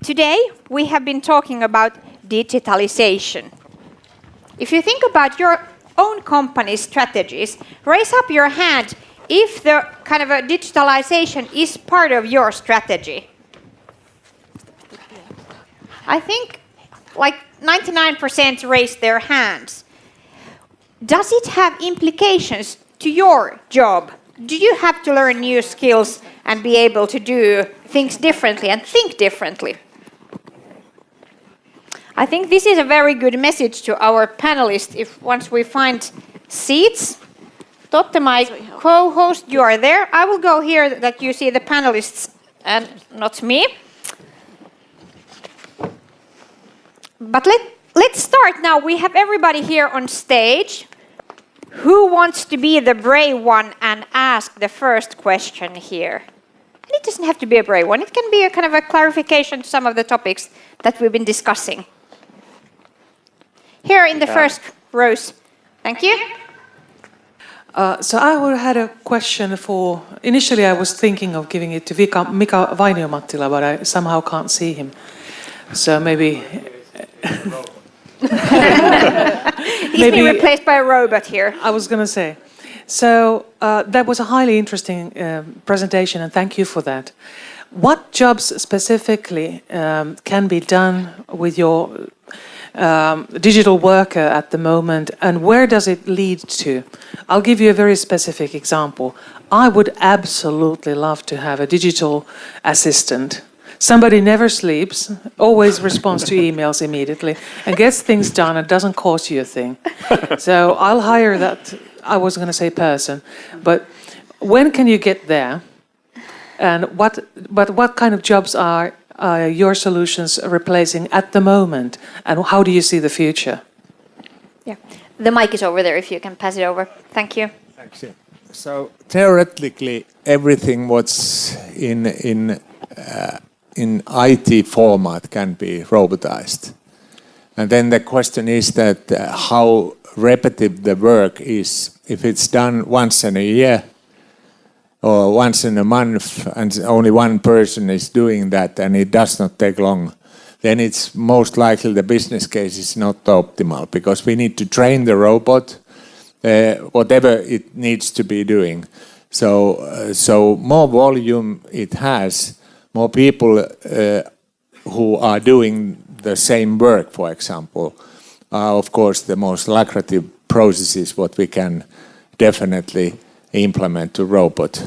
Today we have been talking about digitalization. If you think about your own company's strategies, raise up your hand if the kind of a digitalization is part of your strategy. I think like 99% raised their hands. Does it have implications to your job? Do you have to learn new skills and be able to do things differently and think differently? I think this is a very good message to our panelists if once we find seats. Totte, my co-host, you are there. I will go here that you see the panelists and not me. But let's start now. We have everybody here on stage. Who wants to be the brave one and ask the first question here? And it doesn't have to be a brave one. It can be a kind of a clarification to some of the topics that we've been discussing. Here in the first rows. Thank you. So I had a question for... Initially I was thinking of giving it to Mika Vainiomattila, but I somehow can't see him. So maybe... He's been replaced by a robot here. I was going to say. So that was a highly interesting presentation, and thank you for that. What jobs specifically can be done with your digital worker at the moment, and where does it lead to? I'll give you a very specific example. I would absolutely love to have a digital assistant. Somebody never sleeps, always responds to emails immediately, and gets things done and doesn't cost you a thing. So I'll hire that, I was going to say person, but when can you get there? And what kind of jobs are your solutions replacing at the moment, and how do you see the future? Yeah, the mic is over there if you can pass it over. Thank you. Thanks. So theoretically, everything what's in IT format can be robotized. And then the question is that how repetitive the work is. If it's done once in a year or once in a month and only one person is doing that and it does not take long, then it's most likely the business case is not optimal because we need to train the robot whatever it needs to be doing. So more volume it has, more people who are doing the same work, for example, are of course the most lucrative processes what we can definitely implement to robot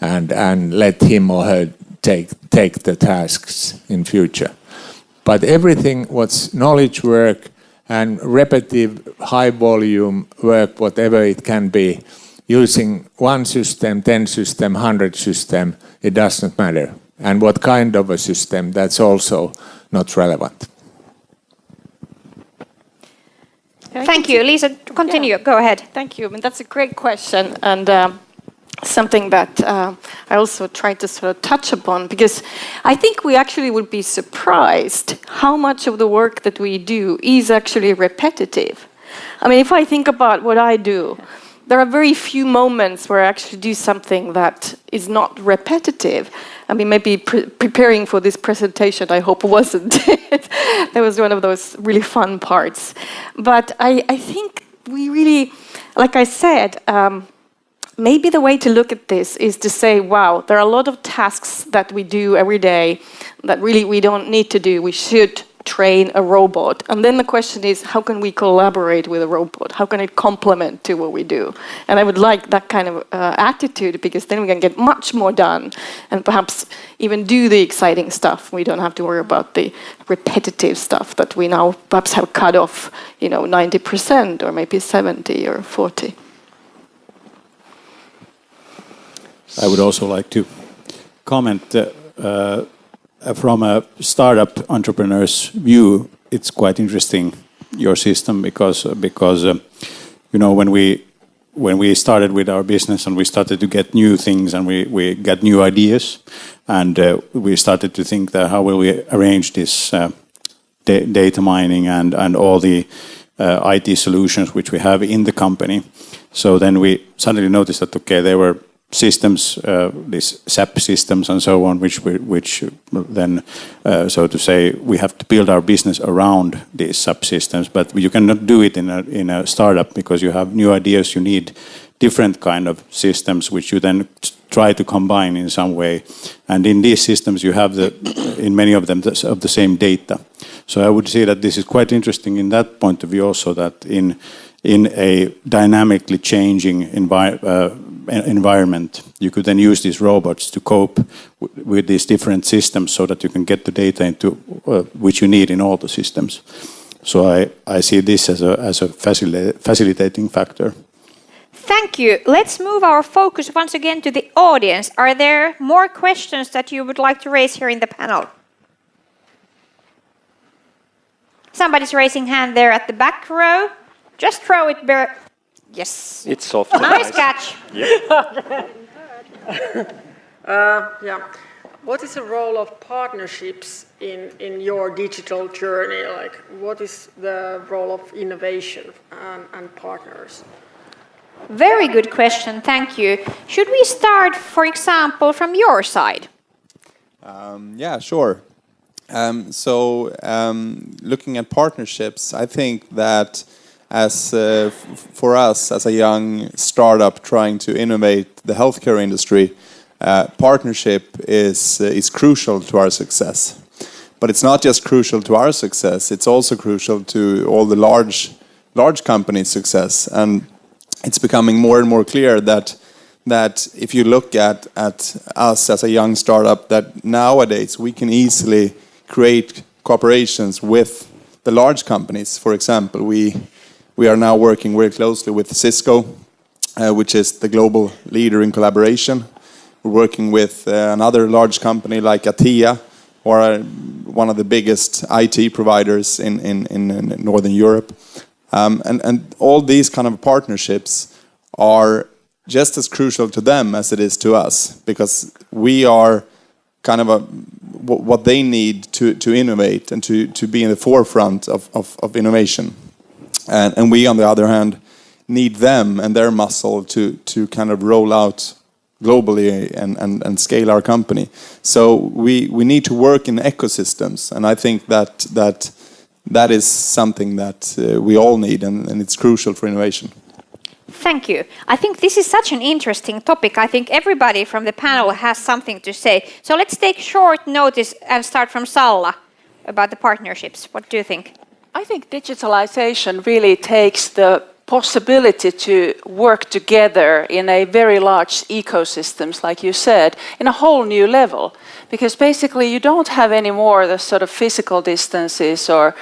and let him or her take the tasks in future. But everything what's knowledge work and repetitive high volume work, whatever it can be, using one system, 10 system, 100 system, it does not matter. And what kind of a system, that's also not relevant. Thank you. Lisa, continue. Yeah. Go ahead. Thank you. I mean, that's a great question and something that I also tried to sort of touch upon because I think we actually would be surprised how much of the work that we do is actually repetitive. I mean, if I think about what I do, there are very few moments where I actually do something that is not repetitive. I mean, maybe preparing for this presentation, I hope wasn't. That was one of those really fun parts. But I think we really, like I said, maybe the way to look at this is to say, wow, there are a lot of tasks that we do every day that really we don't need to do. We should train a robot. And then the question is, how can we collaborate with a robot? How can it complement to what we do? And I would like that kind of attitude because then we can get much more done and perhaps even do the exciting stuff. We don't have to worry about the repetitive stuff that we now perhaps have cut off, 90% or maybe 70 or 40. I would also like to comment from a startup entrepreneur's view. It's quite interesting, your system, because when we started with our business and we started to get new things and we got new ideas and we started to think that how will we arrange this data mining and all the IT solutions which we have in the company. So then we suddenly noticed that, okay, there were systems, these SAP systems and so on, which then, so to say, we have to build our business around these SAP systems. But you cannot do it in a startup because you have new ideas. You need different kind of systems which you then try to combine in some way. And in these systems, you have in many of them of the same data. So I would say that this is quite interesting in that point of view also, that in a dynamically changing environment, you could then use these robots to cope with these different systems so that you can get the data into which you need in all the systems. So I see this as a facilitating factor. Thank you. Let's move our focus once again to the audience. Are there more questions that you would like to raise here in the panel? Somebody's raising hand there at the back row. Just throw it bare. Yes. It's soft. Nice catch. Yeah. What is the role of partnerships in your digital journey? Like, what is the role of innovation and partners? Very good question, thank you. Should we start, for example, from your side? Yeah, sure. Looking at partnerships, I think that for us as a young startup trying to innovate the healthcare industry, partnership is crucial to our success. But it's not just crucial to our success; it's also crucial to all the large companies' success. And it's becoming more and more clear that if you look at us as a young startup, that nowadays we can easily create cooperations with the large companies. For example, we are now working very closely with Cisco, which is the global leader in collaboration. We're working with another large company like Atea, or one of the biggest IT providers in Northern Europe. And all these kind of partnerships are just as crucial to them as it is to us, because we are kind of what they need to innovate and to be in the forefront of innovation. And we, on the other hand, need them and their muscle to kind of roll out globally and scale our company. So we need to work in ecosystems, and I think that is something that we all need, and it's crucial for innovation. Thank you. I think this is such an interesting topic. I think everybody from the panel has something to say. So let's take short notice and start from Salla about the partnerships. What do you think? I think digitalization really takes the possibility to work together in a very large ecosystems, like you said, in a whole new level. Because basically you don't have any more the sort of physical distances or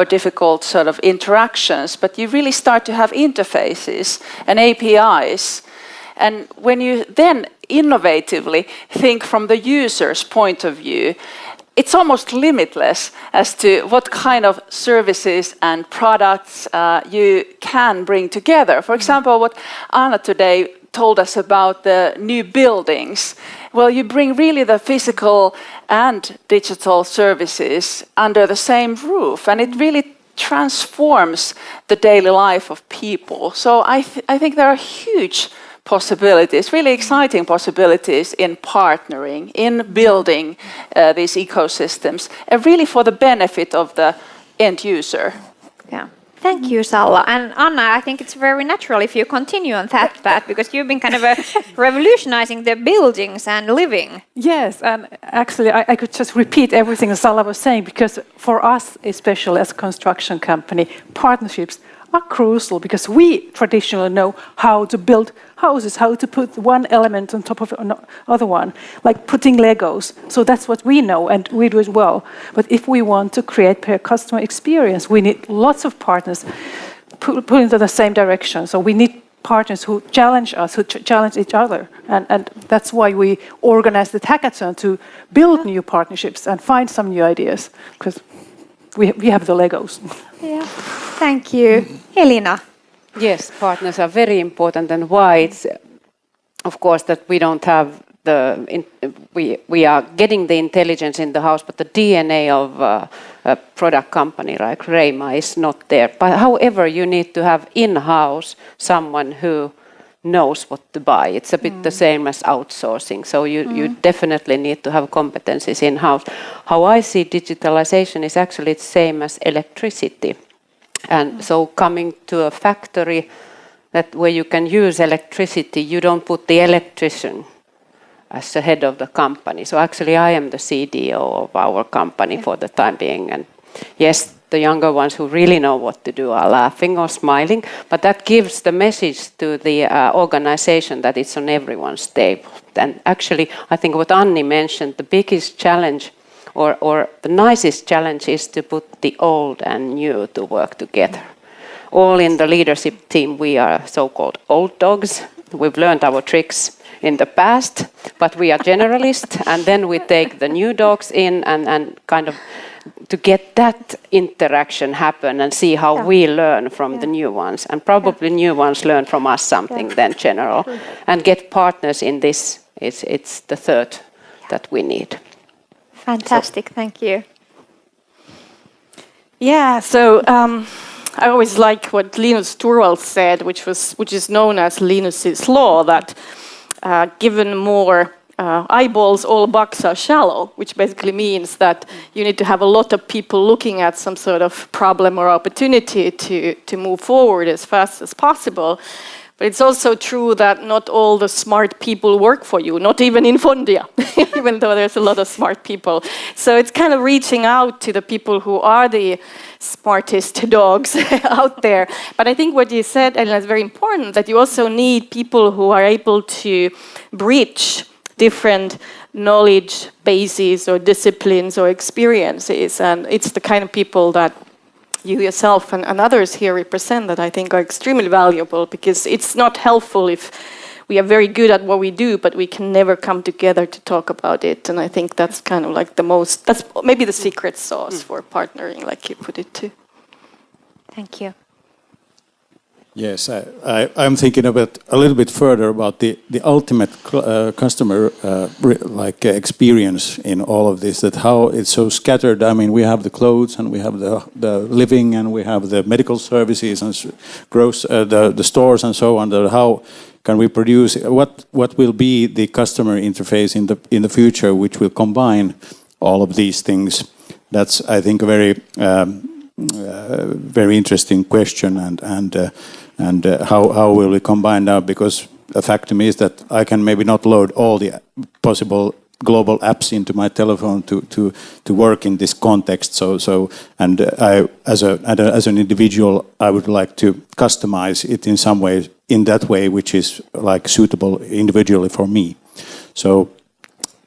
difficult sort of interactions, but you really start to have interfaces and APIs. And when you then innovatively think from the user's point of view, it's almost limitless as to what kind of services and products you can bring together. For example, what Anna today told us about the new buildings. Well, you bring really the physical and digital services under the same roof, and it really transforms the daily life of people. So I think there are huge possibilities, really exciting possibilities in partnering, in building these ecosystems, and really for the benefit of the end user. Yeah. Thank you, Salla. And Anna, I think it's very natural if you continue on that path, because you've been kind of revolutionizing the buildings and living. Yes, and actually I could just repeat everything Salla was saying, because for us, especially as a construction company, partnerships are crucial, because we traditionally know how to build houses, how to put one element on top of another one, like putting Legos. So that's what we know, and we do it well. But if we want to create a customer experience, we need lots of partners pulling into the same direction. So we need partners who challenge us, who challenge each other. And that's why we organize the hackathon, to build new partnerships and find some new ideas, because we have the Legos. Yeah. Thank you. Elina. Yes, partners are very important, and why it's, of course, that we don't have we are getting the intelligence in the house, but the DNA of a product company like Reima is not there. But however, you need to have in-house someone who knows what to buy. It's a bit the same as outsourcing. So you definitely need to have competencies in-house. How I see digitalization is actually the same as electricity. And so coming to a factory where you can use electricity, you don't put the electrician as the head of the company. So actually I am the CDO of our company for the time being. And yes, the younger ones who really know what to do are laughing or smiling, but that gives the message to the organization that it's on everyone's table. And actually, I think what Anni mentioned, the biggest challenge or the nicest challenge is to put the old and new to work together. All in the leadership team, we are so-called old dogs. We've learned our tricks in the past, but we are generalists, and then we take the new dogs in and kind of to get that interaction happen and see how we learn from the new ones, and probably new ones learn from us something then general, and get partners in this. It's the third that we need. Fantastic, thank you. Yeah, so I always like what Linus Torvalds said, which is known as Linus's law, that given more eyeballs, all bucks are shallow, which basically means that you need to have a lot of people looking at some sort of problem or opportunity to move forward as fast as possible. But it's also true that not all the smart people work for you, not even in Fondia, even though there's a lot of smart people. So it's kind of reaching out to the people who are the smartest dogs out there. But I think what you said, and it's very important, that you also need people who are able to bridge different knowledge bases or disciplines or experiences. And it's the kind of people that you yourself and others here represent that I think are extremely valuable, because it's not helpful if we are very good at what we do, but we can never come together to talk about it. And I think that's kind of like that's maybe the secret sauce for partnering, like you put it too. Thank you. Yes, I'm thinking about a little bit further about the ultimate customer experience in all of this. That how it's so scattered. I mean, we have the clothes and we have the living and we have the medical services and the stores and so on. How can we produce what will be the customer interface in the future, which will combine all of these things? That's, I think, a very interesting question, and how will we combine now? Because the fact to me is that I can maybe not load all the possible global apps into my telephone to work in this context. And I, as an individual, I would like to customize it in some way, in that way, which is like suitable individually for me. So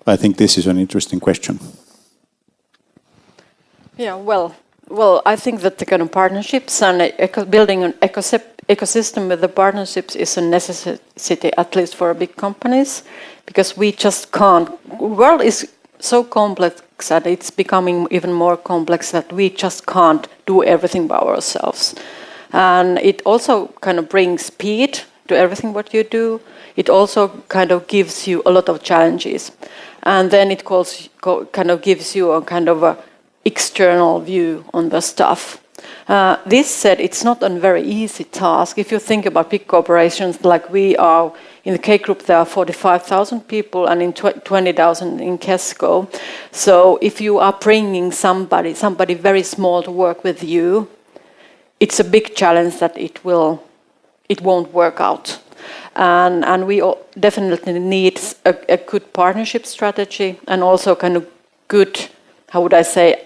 I think this is an interesting question. Yeah, well, I think that the kind of partnerships and building an ecosystem with the partnerships is a necessity, at least for big companies, because we just can't. The world is so complex that it's becoming even more complex that we just can't do everything by ourselves. And it also kind of brings speed to everything what you do. It also kind of gives you a lot of challenges. And then it kind of gives you a kind of a external view on the stuff. This said, it's not a very easy task. If you think about big corporations like we are, in the K Group there are 45,000 people and in 20,000 in Kesko. So if you are bringing somebody very small to work with you, it's a big challenge that it won't work out. And we definitely need a good partnership strategy and also kind of good, how would I say,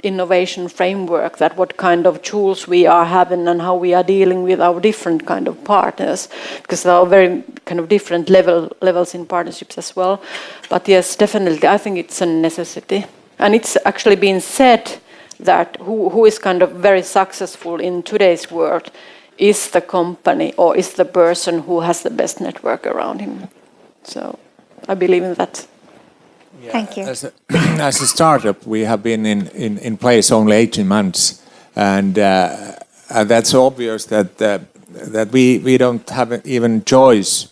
innovation framework, that what kind of tools we are having and how we are dealing with our different kind of partners, because there are very kind of different levels in partnerships as well. But yes, definitely, I think it's a necessity. And it's actually been said that who is kind of very successful in today's world is the company or is the person who has the best network around him. So I believe in that. Yeah, thank you. As a startup, we have been in place only 18 months, and that's obvious that we don't have even choice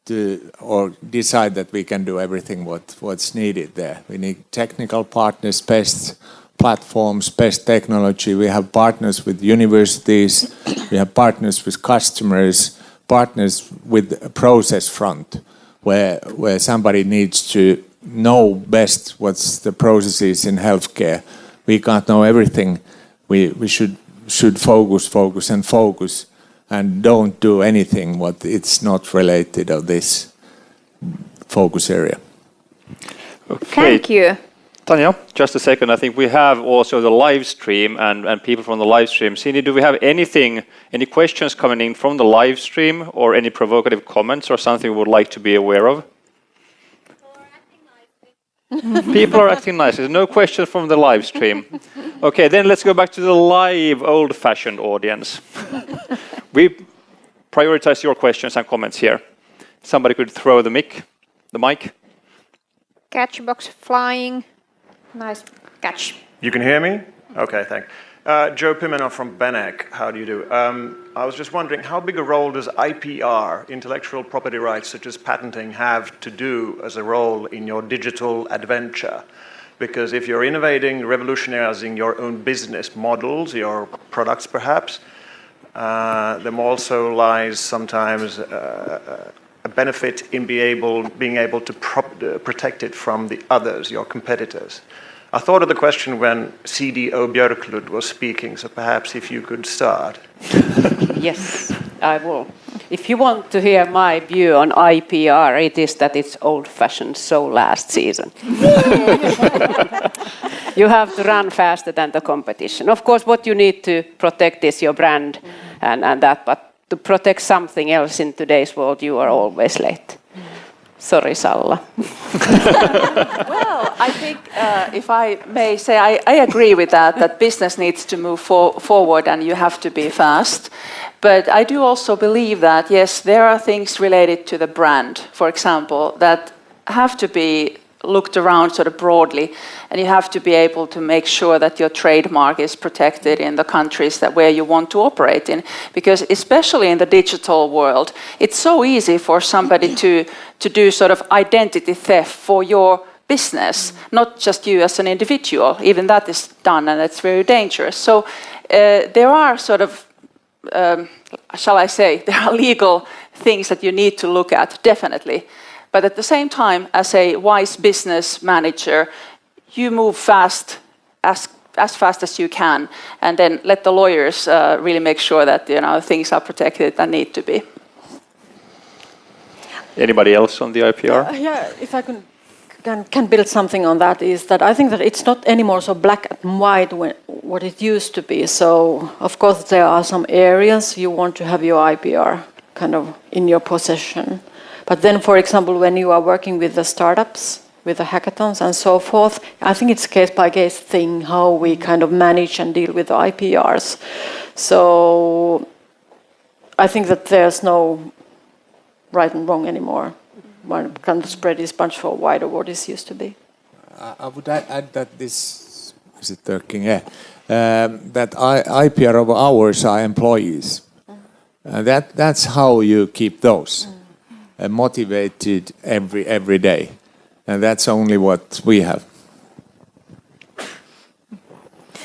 to or decide that we can do everything what's needed there. We need technical partners, best platforms, best technology. We have partners with universities, we have partners with customers, partners with a process front, where somebody needs to know best what's the processes in healthcare. We can't know everything. We should focus, and don't do anything what it's not related of this focus area. Okay. Thank you. Tanya, just a second. I think we have also the live stream and people from the live stream. Cindy, do we have any questions coming in from the live stream or any provocative comments or something we would like to be aware of? People are acting nice. There's no questions from the live stream. Okay, then let's go back to the live old-fashioned audience. We prioritize your questions and comments here. Somebody could throw the mic. Catch box flying. Nice catch. You can hear me? Okay, thanks. Joe Pimeno from Benek. How do you do? I was just wondering, how big a role does IPR, intellectual property rights such as patenting, have to do as a role in your digital adventure? Because if you're innovating, revolutionizing your own business models, your products perhaps, there also lies sometimes a benefit in being able to protect it from the others, your competitors. I thought of the question when CDO Björklund was speaking, so perhaps if you could start. Yes, I will. If you want to hear my view on IPR, it is that it's old-fashioned, so last season. You have to run faster than the competition. Of course, what you need to protect is your brand and that, but to protect something else in today's world, you are always late. Sorry, Salla. Well, I think if I may say, I agree with that business needs to move forward and you have to be fast. But I do also believe that, yes, there are things related to the brand, for example, that have to be looked around sort of broadly, and you have to be able to make sure that your trademark is protected in the countries where you want to operate in. Because especially in the digital world, it's so easy for somebody to do sort of identity theft for your business, not just you as an individual. Even that is done, and it's very dangerous. So there are sort of, shall I say, there are legal things that you need to look at, definitely. But at the same time, as a wise business manager, you move fast, as fast as you can, and then let the lawyers really make sure that things are protected that need to be. Anybody else on the IPR? Yeah, if I can build something on that, is that I think that it's not anymore so black and white what it used to be. So, of course, there are some areas you want to have your IPR kind of in your possession. But then, for example, when you are working with the startups, with the hackathons and so forth, I think it's case-by-case thing how we kind of manage and deal with the IPRs. So I think that there's no right and wrong anymore. One kind of spread is much more wider what it used to be. I would add that is it working? Yeah. That IPR of ours are employees. That's how you keep those. Motivated every day, and that's only what we have.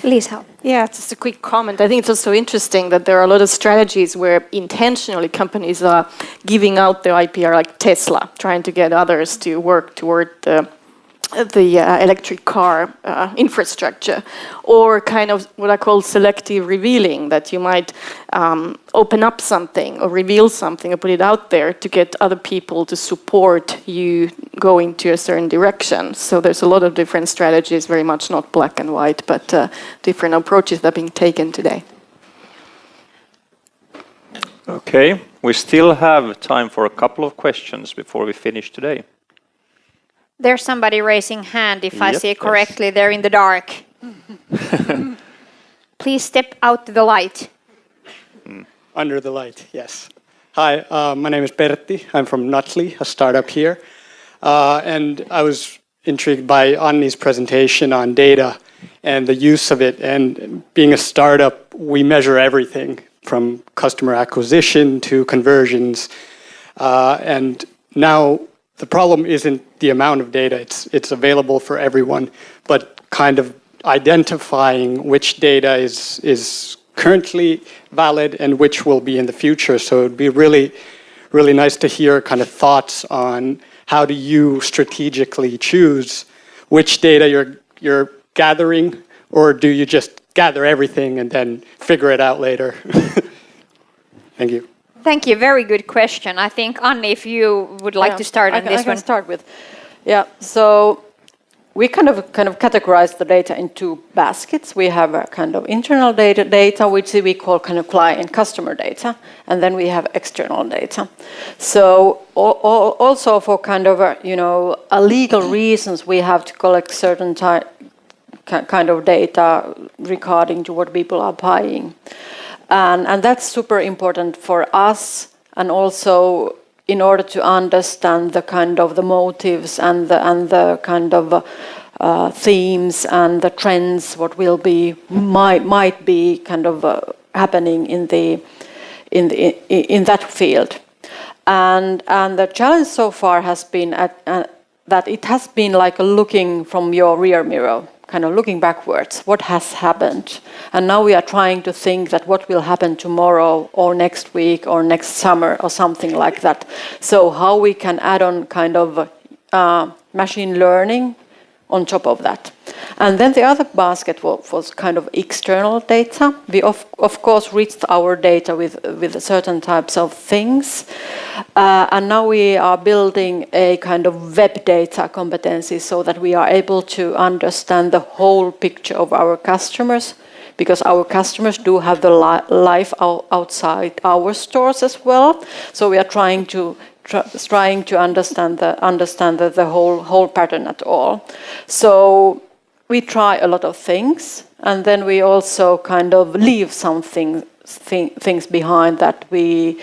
Lisa. Yeah, just a quick comment. I think it's also interesting that there are a lot of strategies where intentionally companies are giving out their IPR, like Tesla, trying to get others to work toward the electric car infrastructure, or kind of what I call selective revealing, that you might open up something or reveal something or put it out there to get other people to support you going to a certain direction. So there's a lot of different strategies, very much not black and white, but different approaches that are being taken today. Okay, we still have time for a couple of questions before we finish today. There's somebody raising hand, if I see it correctly. They're in the dark. Please step out to the light. Under the light, yes. Hi, my name is Pertti. I'm from Nutley, a startup here. And I was intrigued by Anni's presentation on data and the use of it. And being a startup, we measure everything from customer acquisition to conversions. And now the problem isn't the amount of data, it's available for everyone, but kind of identifying which data is currently valid and which will be in the future. So it'd be really really nice to hear kind of thoughts on how do you strategically choose which data you're gathering, or do you just gather everything and then figure it out later? Thank you. Thank you. Very good question. I think, Anni, if you would like to start on this I can one. start with. Yeah, so we kind of categorize the data in two baskets. We have a kind of internal data, which we call kind of client customer data, and then we have external data. So also for kind of legal reasons, we have to collect certain kind of data regarding to what people are buying, and that's super important for us, and also in order to understand the kind of the motives and the kind of themes and the trends, what will be might be kind of happening in that field, and the challenge so far has been that it has been like looking from your rear mirror, kind of looking backwards, what has happened. And now we are trying to think that what will happen tomorrow or next week or next summer or something like that. So how we can add on kind of machine learning on top of that. And then the other basket was kind of external data. We of course reached our data with certain types of things. And now we are building a kind of web data competency so that we are able to understand the whole picture of our customers, because our customers do have the life outside our stores as well. So we are trying to understand the whole pattern at all. So we try a lot of things, and then we also kind of leave some things behind that we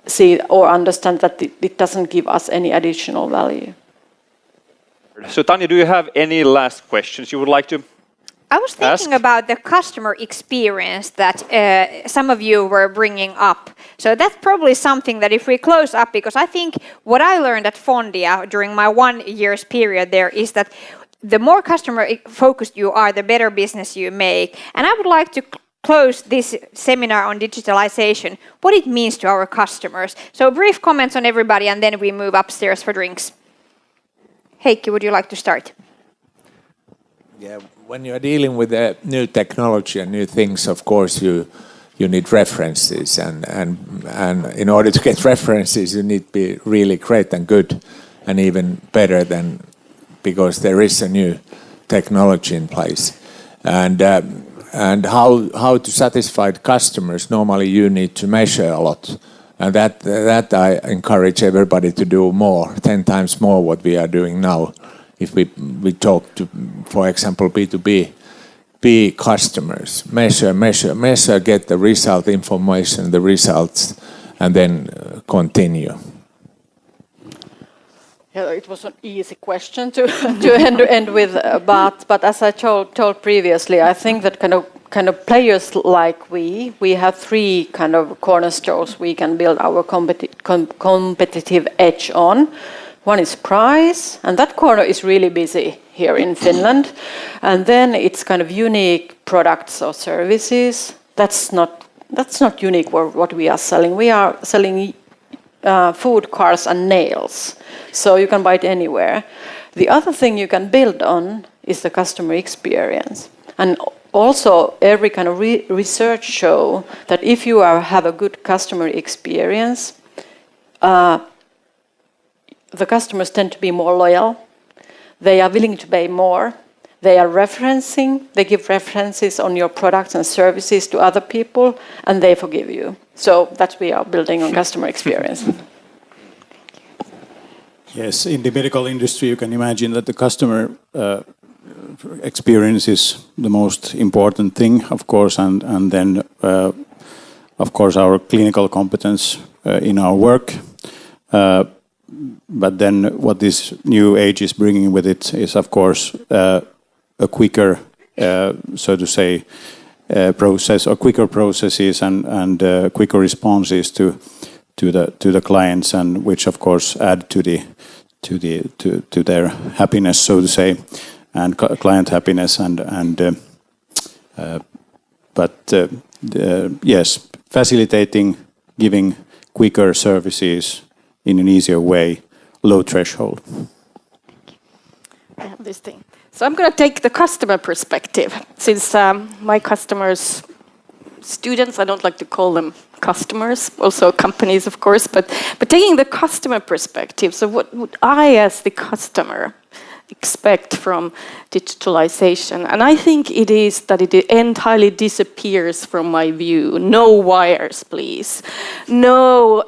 see or understand that it doesn't give us any additional value. So Tanya, do you have any last questions you would like to I was thinking about the customer experience that some of you were bringing up. So that's probably something that if we close up, because I think what I learned at Fondia during my 1 year's period there is that the more customer focused you are, the better business you make. And I would like to close this seminar on digitalization, what it means to our customers. So brief comments on everybody, and then we move upstairs for drinks. Heikki, would you like to start? Yeah, when you're dealing with new technology and new things, of course you need references, and in order to get references you need to be really great and good and even better than, because there is a new technology in place. And how to satisfy customers, normally you need to measure a lot, and that I encourage everybody to do more, 10 times more what we are doing now. If we talk to, for example, B2B customers, measure, get the result information, the results, and then continue. Yeah, it was an easy question to end with, but as I told previously, I think that kind of players like we have three kind of cornerstones we can build our competitive edge on. One is price, and that corner is really busy here in Finland. And then it's kind of unique products or services. That's not unique what we are selling. We are selling food, cars, and nails. So you can buy it anywhere. The other thing you can build on is the customer experience. And also every kind of research show that if you have a good customer experience, the customers tend to be more loyal. They are willing to pay more. They are they give references on your products and services to other people, and they forgive you. So that's we are building on customer experience. Yes, in the medical industry, you can imagine that the customer experience is the most important thing, of course, and then, of course, our clinical competence in our work. But then what this new age is bringing with it is, of course, a quicker, so to say, process, or quicker processes and quicker responses to the clients, and which of course add to their happiness, so to say, and client happiness, yes, facilitating, giving quicker services in an easier way, low threshold. I have this thing. So I'm going to take the customer perspective, since my customers, students, I don't like to call them customers, also companies, of course, but taking the customer perspective, so what would I, as the customer, expect from digitalization? And I think it is that it entirely disappears from my view. No wires, please. No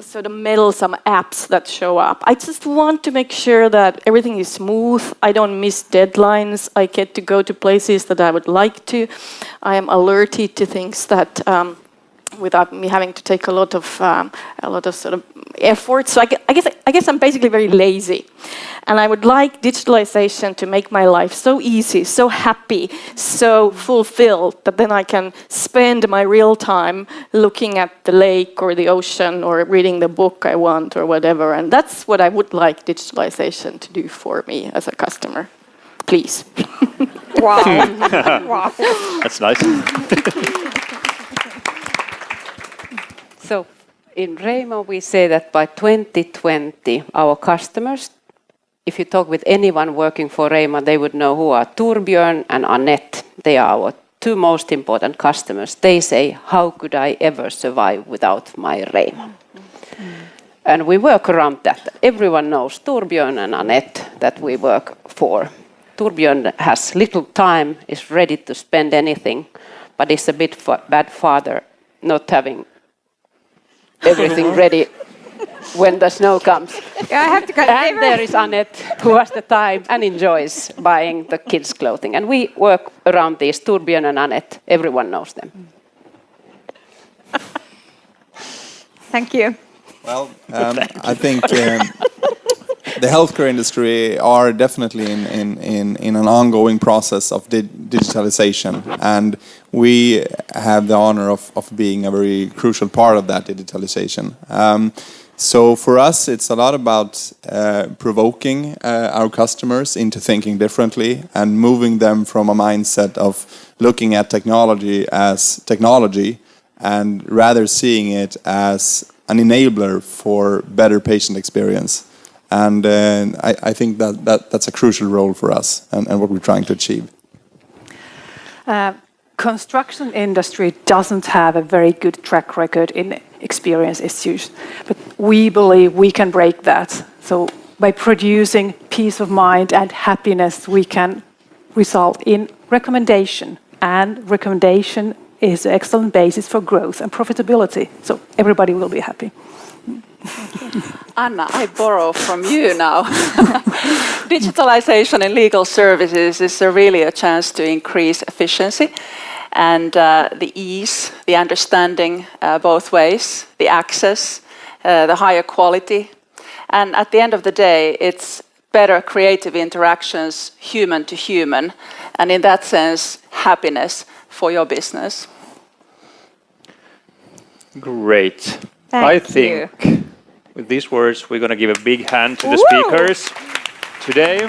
sort of meddlesome apps that show up. I just want to make sure that everything is smooth. I don't miss deadlines. I get to go to places that I would like to. I am alerted to things that without me having to take a lot of sort of effort. So I guess I'm basically very lazy, and I would like digitalization to make my life so easy, so happy, so fulfilled that then I can spend my real time looking at the lake or the ocean or reading the book I want or whatever. And that's what I would like digitalization to do for me as a customer. Please. Wow. Wow. That's nice. So in Reima, we say that by 2020, our customers, if you talk with anyone working for Reima, they would know who are Torbjörn and Annette. They are our two most important customers. They say, how could I ever survive without my Reima? And we work around that. Everyone knows Torbjörn and Annette that we work for. Torbjörn has little time, is ready to spend anything, but is a bit bad father, not having everything ready when the snow comes. Yeah, I have to and there is Annette, who has the time and enjoys buying the kids' clothing. And we work around these, Torbjörn and Annette. Everyone knows them. Thank you. Well, I think the healthcare industry are definitely in an ongoing process of digitalization, and we have the honor of being a very crucial part of that digitalization. So for us, it's a lot about provoking our customers into thinking differently and moving them from a mindset of looking at technology as technology and rather seeing it as an enabler for better patient experience. And I think that's a crucial role for us and what we're trying to achieve. Construction industry doesn't have a very good track record in experience issues, but we believe we can break that. So by producing peace of mind and happiness, we can result in recommendation, and recommendation is an excellent basis for growth and profitability. So everybody will be happy. Anna, I borrow from you now. Digitalization in legal services is really a chance to increase efficiency and the ease, the understanding both ways, the access, the higher quality. And at the end of the day, it's better creative interactions, human to human, and in that sense, happiness for your business. Great. Thank I think you. with these words, we're going to give a big hand to the speakers today.